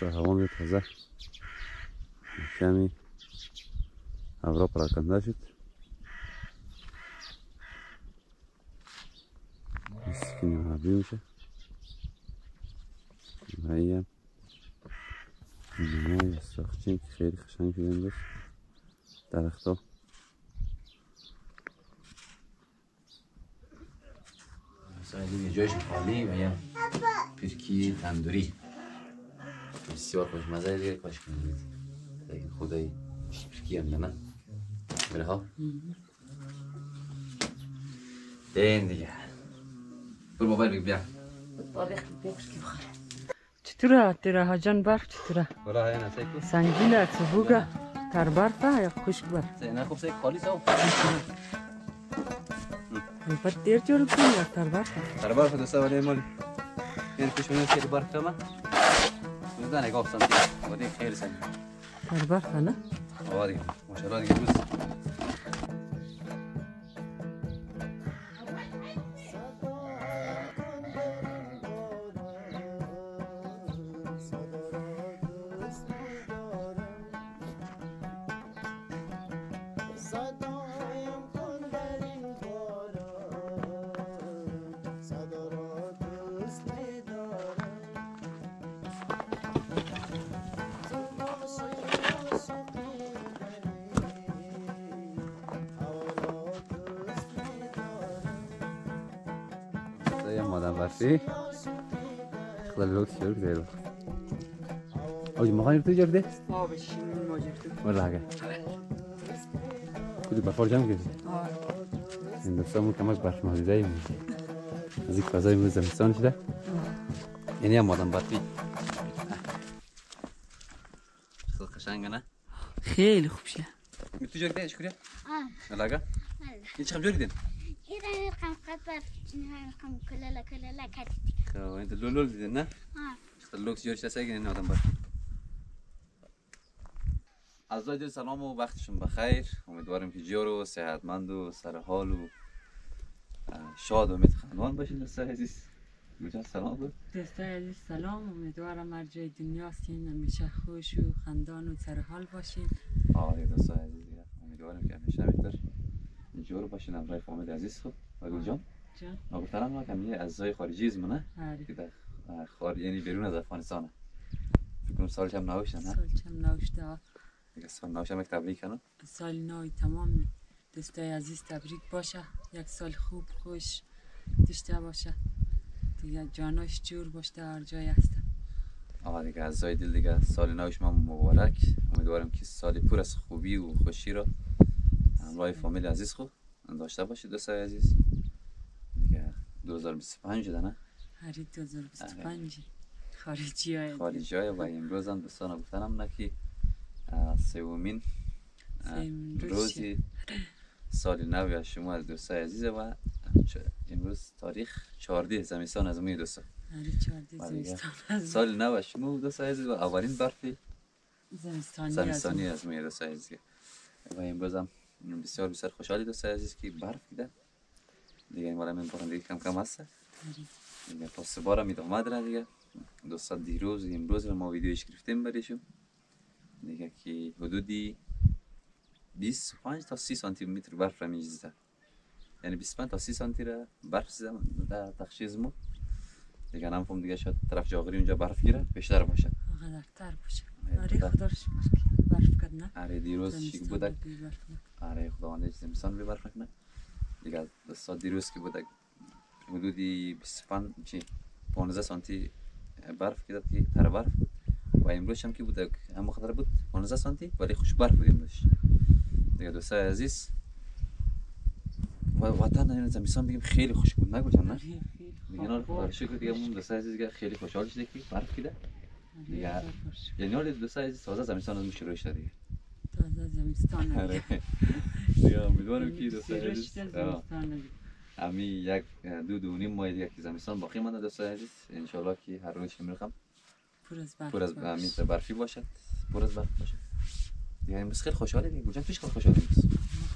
ماشاءالله هوا می تازه کمی هوا پراکنده شد. سکینی معبی میشه و این نمای ساختیم که خیلی خشنگ شده امروز. درخت ها یه جایش خالی و یه پیرکی تندوری بسیار خوشمزه دیگه. کاش کنید لیکن خدایی پیرکی هم نه بره ها دین دیگه. برو موبایل بیا چطوره تیره جان برف چطوره؟ برا های نسیکو سنگینه سبوگه تر برفه یا خشک برف؟ نه خوب سیک خالی ساو البته دیر جور کنی یا تر برفه؟ تر برف دوسته ولی مالی این کشمونه خیلی برف کمه بزنه نگاه سانتی ولی خیلی سنگین تر برفه نه؟ آه دیگه ماشاءالله دیگه روز مادم برفی خیلی لوکس شروع دیدم آجی مخانی تو جرده؟ آه بشینیم ما جرده ولی هگه کدی بفار جمع کردی؟ آه این دوستامون کمک برف مازیده ایم از این فضای امروز زمستان شده یعنی هم مادم برفی خیلی قشنگه نه؟ خیلی خوب شه تو جرده ایش کریا؟ آه ولی هگه؟ این چه خم جوری دین؟ این رقم قطر رقم کلالا کتی که این لول دیدین نه؟ آه خیلی لوکس جوری شده این مادم برفی از دل سلام و وقتشون بخیر. امیدوارم که جور و صحتمند و سر حال و شاد و متخندان باشین. دوستای عزیز گوجه سلام بود. دوستای عزیز سلام، امیدوارم هر جای دنیا هستین همیشه خوش و خندان و سر حال باشین. آره دوستای عزیز امیدوارم که همیشه همینطور جور باشین همراه فامیل عزیز خود. و گل جان گفتم ما کمی اعضای خارجی از منه که در خارج یعنی بیرون از افغانستانه. فکر کنم سالش هم نوشته نه؟ سالش هم نوشته دیگه سال نوشته یک تبریک کنم. سال نوی تمام دوستای عزیز تبریک باشه. یک سال خوب خوش داشته باشه دیگه، جاناش جور باشه هر جای هستن. آها دیگه اعضای دل دیگه سال نوش ما مبارک. امیدوارم که سال پر از خوبی و خوشی را همراه فامیل عزیز خود داشته باشید. دوستای عزیز دیگه 2025 شده نه؟ هری 2025 خارجی های و امروز هم دوستان گفتنم نه که سومین روزی سال نو از شما از دوستای عزیزه و امروز تاریخ 14 زمستان از موی دوستان. هری 14 زمستان سال نو از شما دوستای عزیز و اولین برف زمستانی از موی دوستای عزیز و امروز هم بسیار بسیار خوشحالی دوستای عزیز که برف دیده دیگه. این مالا من بارم دیگه کم کم هسته دیگه. پس بارم ادامه داره دیگه. دوستان دیروز امروز ما ویدیوش گرفتیم بریشم دیگه که حدودی 25 تا 30 سانتی متر برف را می‌ریزه، یعنی 25 تا 30 سانتی را برف زدم در تخشیز ما دیگه. نمی‌فهم دیگه شاید طرف جاغری اونجا برف گیره بیشتر باشه. قدرتر باشه. آره خدا رو شکر برف کرد نه؟ آره دیروز چی بودک؟ آره خداوند زمستان بی برف نکنه دیگه. دوستا دیروز که بودک حدودی 25 چی 15 سانتی برف کرد که تر برف بود و امروز هم که بودک هم خطر بود 15 سانتی ولی خوش برف بود امروز دیگه. دوستای عزیز و وطن این زمستان بگیم خیلی خوش بود نگو جان نه؟ دیگه نه خدا رو شکر دیگه. اون دوستای عزیز دیگه خیلی خوشحال شده که برف کرده دیگه. یعنی حال دوستای عزیز تازه زمستان از شروع شده دیگه. تازه زمستان دیگه امیدوارم که دوستای عزیز امی یک دو نیم ماه دیگه که زمستان باقی مانده دوستای عزیز ان شاء الله که هر روز میرم پر از میتر برفی باشد، پر از برف باشد دیگه. امروز خیلی خوشحالی دیگه. گوجم توش خیلی خوشحالی امروز.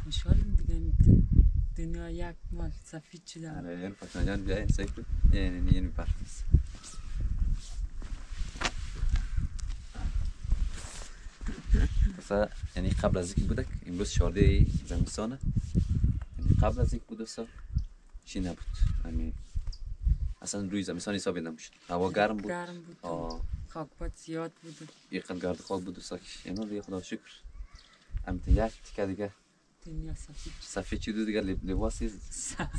خوشحالم دیگه. دنیا یک مال سفید شده. آره این فاطمه جان بیا این سیف یعنی برف است. مثلا یعنی قبل از اینکه بودک امروز 14 زمستانه، یعنی قبل از اینکه بود دوستا چی نبود، یعنی اصلا روی زمستان حسابی نمیشد. هوا گرم بود. گرم بود. خاکپات زیاد بود. یکم گرد خاک بود دوستا که یعنی دیگه خدا شکر. همین یک تیکه دیگه دنیا سفید. سفید چی دیگه لباسی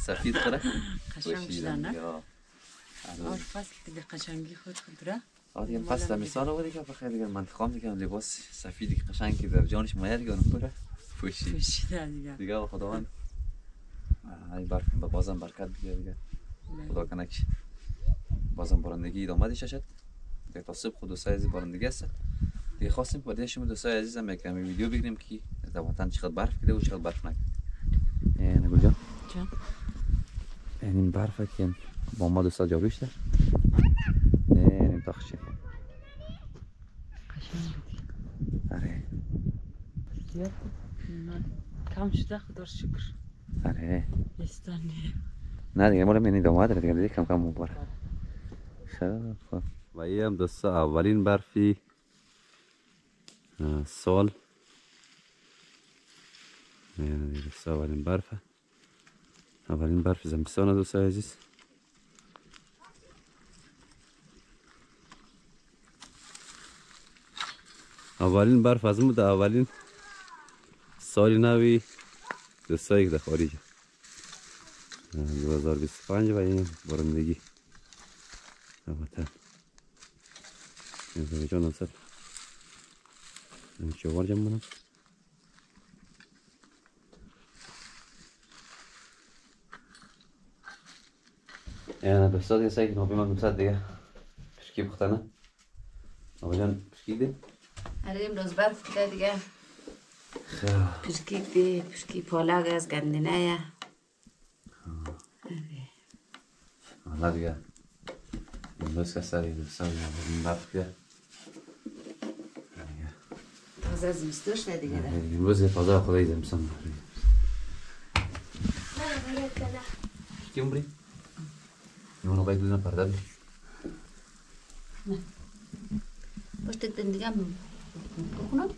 سفید خره. قشنگ شده نه؟ آره فصل دیگه قشنگی خود داره. آره فصل زمستان بود دیگه بخیر دیگه منطقه دیگه لباس سفیدی که قشنگی در جانش میاد دیگه اون پوشیده دیگه خداوند ای بازم برکت دیگه خدا کنه که بازم بارندگی ادامه داشته شد دیگه تا صبح خود دوستای عزیز بارندگی است دیگه خواستیم با شما دوستای عزیزم یک کمی ویدیو بگیریم که در وطن چقدر برف کده و چقدر برف نکرد. نگول جان این برفه که با ما دوستا جا بیشتر این تاخشی قشنگ بود. آره زیاد کم شده خدا شکر. آره استانی نه دیگه مال من ادامه داره دیگه کم کم مبارک خب و این هم دوستا اولین برفی سال یعنی دوستا اولین برف زمستان دوستا عزیز. اولین برف از مود اولین سال نوی دوستایی که در خارج 2025 و این بارندگی وطن این جان اصل این چوار جمع منم یعنی دوستا دیگه سایی که نابی من دوستا دیگه پشکی بختنه نابی جان پشکی ده آره امروز برف کده دیگه پشکی ده پشکی پالاگ از گندنه یا حالا دیگه امروز که سری دوستا دیگه برف کده تازه زمستون شده دیگه ده امروز تازه خدای زمستان پشکی عمری نونو باید بدون پرده بی نه پشت دن دیگه بکنم؟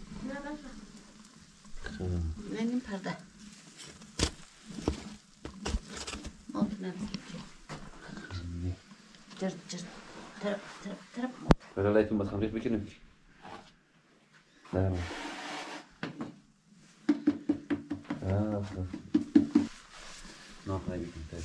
نه این پرده نه جرد طرف ولی لایتون باید خمریخ بکنیم نه خواهی بکن تایی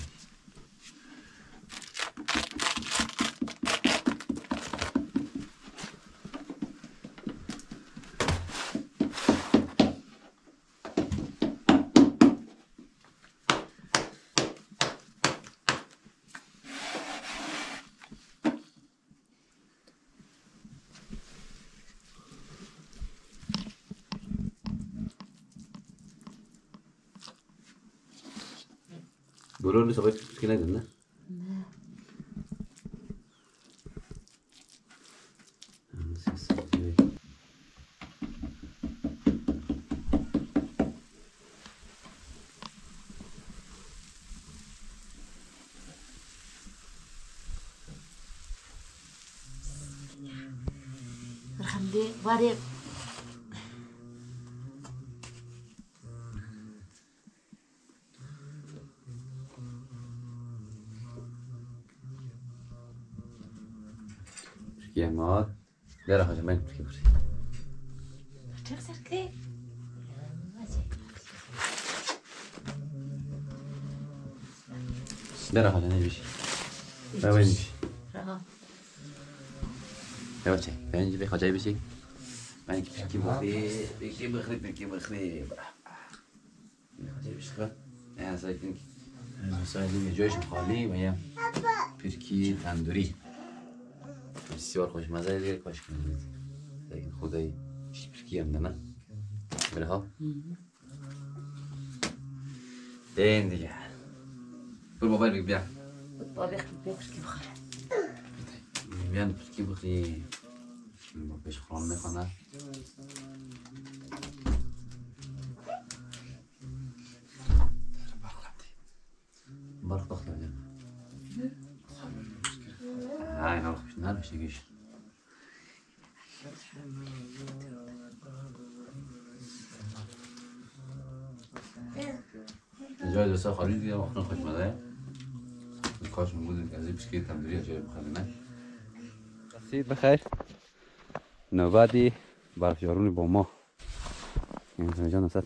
برون نیست آقای پسکی ندن نه؟ الحمد باري پسکی ماد در حاجه من پسکی برسی تخسر كده در حاجه نجوشی وين نجوشی راه يا بچه بینجی به خاجه بشی من پسکی بخری خاجه بشی خب نه اصلا این مسائل جایش خالی و یه پرکی تندوری بسیار خوشمزه دیگه کاش کنید لیکن خدای پرکی هم نه بله ها دین دیگه برو موبایل بگی بیا بابا بخیر بخوره بیان پرکی بخری با پیش خوران میخوانه برق بخت لازم های نال خوش نال بشتگیش جای دوستا خالی دیگه وقتا خوشمزه کاش بود از این بسکیت تندوری جای بخرینه رسید بخیر نوبتی برفیارون با ما این جان نصد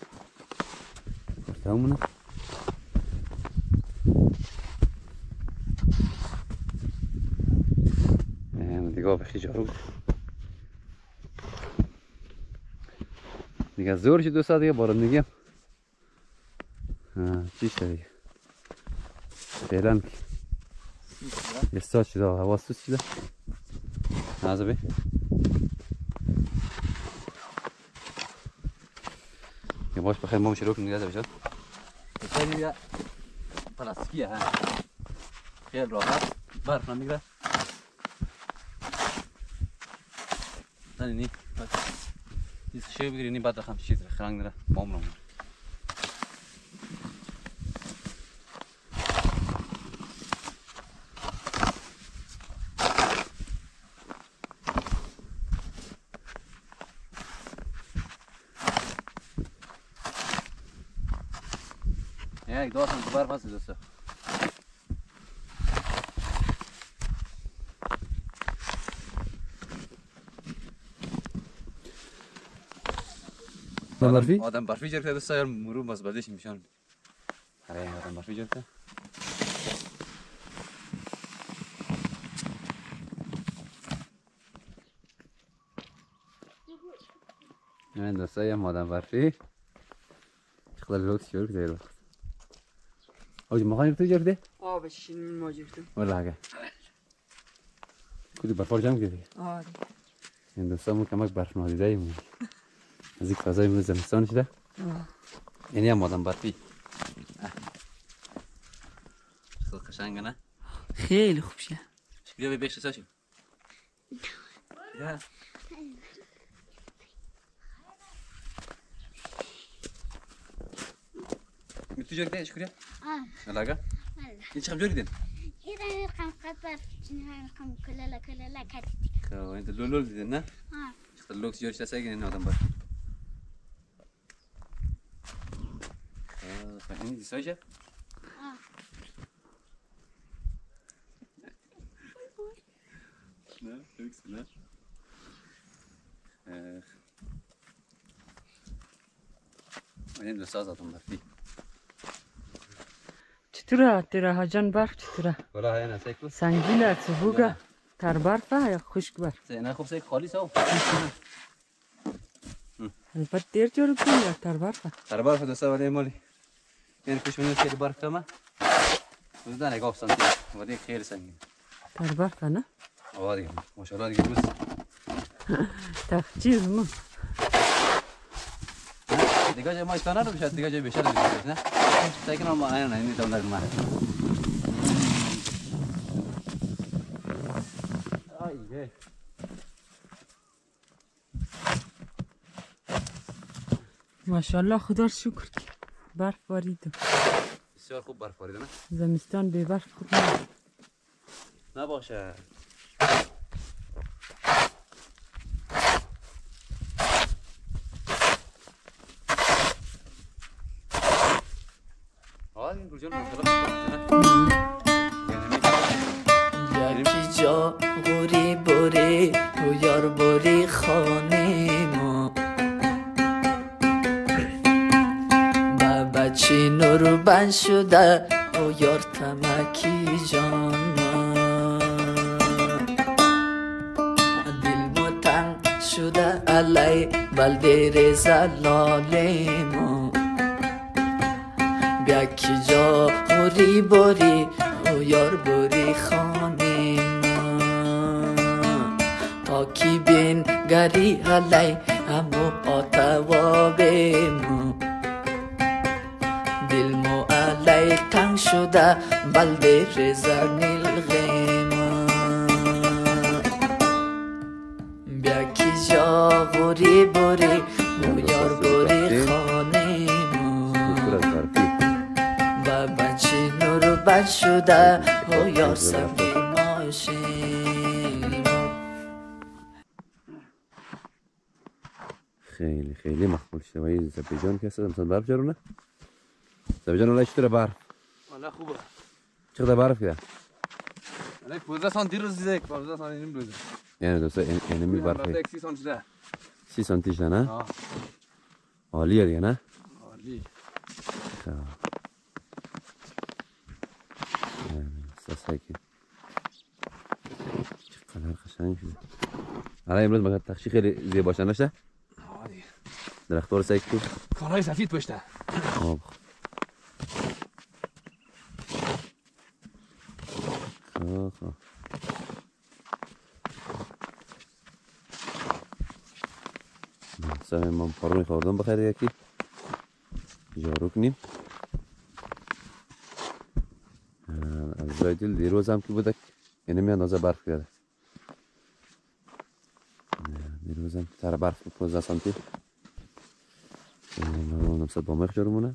گفته همونه دیگه بخی جارو دیگه زور شد دوستا دیگه بارندگی هم چیش دیگه فعلا یه ساعت شده هوا سوز شده نازبه یه باش بخیر ما شروع کنیم دیگه بشد بسیار دیگه پلاستیکیه ها خیلی راحت برف نمیگره نی یه شیء بگیرینی بعد بخوام چیز خرنگ داره بام رو یک دو سانتی برف هست دوستا آدم برفی جرکته دوستا یار مرو باز بعدش میشن آره آدم برفی جرکته این دوستا یه آدم برفی خیلی لوکس جرک دیر وقت اوج مخایم تو جرکته آبش ما جرکتم ولی اگه کدی برفار جمع کردی آره این دوستا مو کمک برف نادیده ایمون از این فضای مو زمستان شده یعنی هم آدم برفی خیلی قشنگه نه خیلی خوب شه بیا بیش ساشیم بیا تو جرکته شکریه علاقه این چقدر جوری دین این رقم قطر چنین رقم کلا کدی خب انت لولول دیدن نه خیلی لوکس جوری شده این آدم برفی این دیسایشه نه لوکس نه این دو ساز آدم برفی چطوره تیره هاجان برف چطوره ولی های نه سیکل سنگینه سبوگه تر برفه یا خشک برف نه خوب سیک خالی سو البته دیر جورو کنی یا تر برفه تر برف دوستا ولی مالی یعنی کشمونی خیلی برف کمه بودن نگاه سانتی ولی خیلی سنگین تر برفه نه آه دیگه ماشاءالله دیگه روز تخچیز ما دیگه جای ما استانه رو بشد دیگه جای بیشتر رو بشد نه سیکل هم آیا نه این دولت ما آیه ماشاءالله خدا رو شکر که برف بارید بسیار خوب برف باریده نه زمستان بی برف خوب نه نباشه این گلجان یکی جا غوری بوری تو یار بوری خانه ما بچی نور بند شده او یار تمکی جان دل مو تنگ شده علی بلده زلاله ما بیا کی جا غوری بوری او یار بوری خانه ما تا کی بین گری علی همو آتواب ما دل مو علی تنگ شده بلده رزا نیلغه ما بیا کی جا غوری بوری او یار بوری خانه ما و بچه نور بد شده او یار سبی ماشه خیلی خیلی مقبول شده و این زبیجان که هست مثلا برف جارونه جان ولی چطوره برف؟ والا خوبه. چقدر برف کرد؟ ولی 15 سانتی روز دیده 15 سانتی نیم روزه. یعنی دوستا اینمی برفه 30 سانتی ده. 30 سانتیش ده نه؟ آه. عالیه دیگه نه؟ عالی. ساسکی چقدر قشنگ شده. حالا امروز مگه تخشی خیلی زیبا نشه؟ عالی. درخت‌ها رو سعی کن. کارهای سفید پشته. آب. خب. مثلا من پارو می‌خوردم بخیر یکی. جارو کنیم. از راه دل دیروز هم که بوده یعنی می اندازه برف کرده. دیروز هم تر برف 15 سانتی. من نمسد با مخ جارو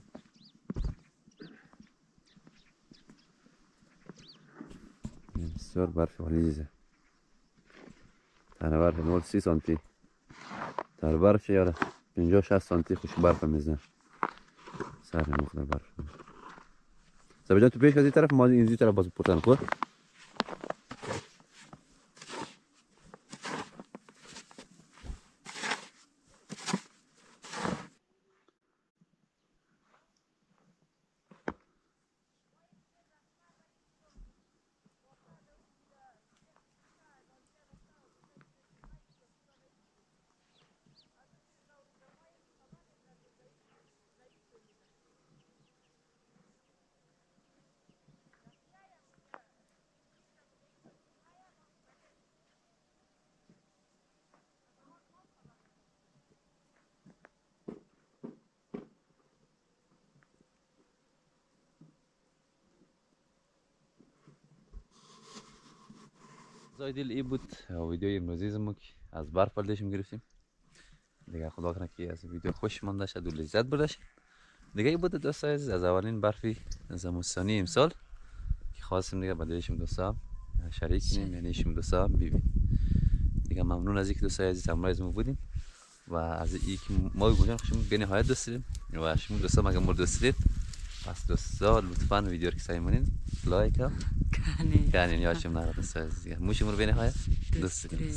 بسیار برف غلیظه. تنه برف نور 30 سانتی. تر برف یاره 50-60 سانتی خوش برف میزنه. سر مخدر برف. سبا جان تو پیش از این طرف ما اینجوری طرف باز پرتن خود. زایدل ای بود ویدیوی امروزی ما که از برف داشتیم گرفتیم دیگه. خدا کنه که از ویدیو خوش مانده شد و لذت برداشت. دیگه ای بود دوستان عزیز از اولین برفی زمستانی امسال که خواستیم دیگه با دیشم دوستا شریک کنیم، یعنی شما دوستا ببین. دیگه ممنون از اینکه دوستان عزیز همراه ما بودین و از اینکه ما گوجان شما به نهایت دوست داریم و شما دوستا مگه ما دوست دارید پس دوستا لطفاً ویدیو رو که سایمونین لایک کنین یا شما نرا دوستا عزیز موش ما رو به نهایت دوست داریم.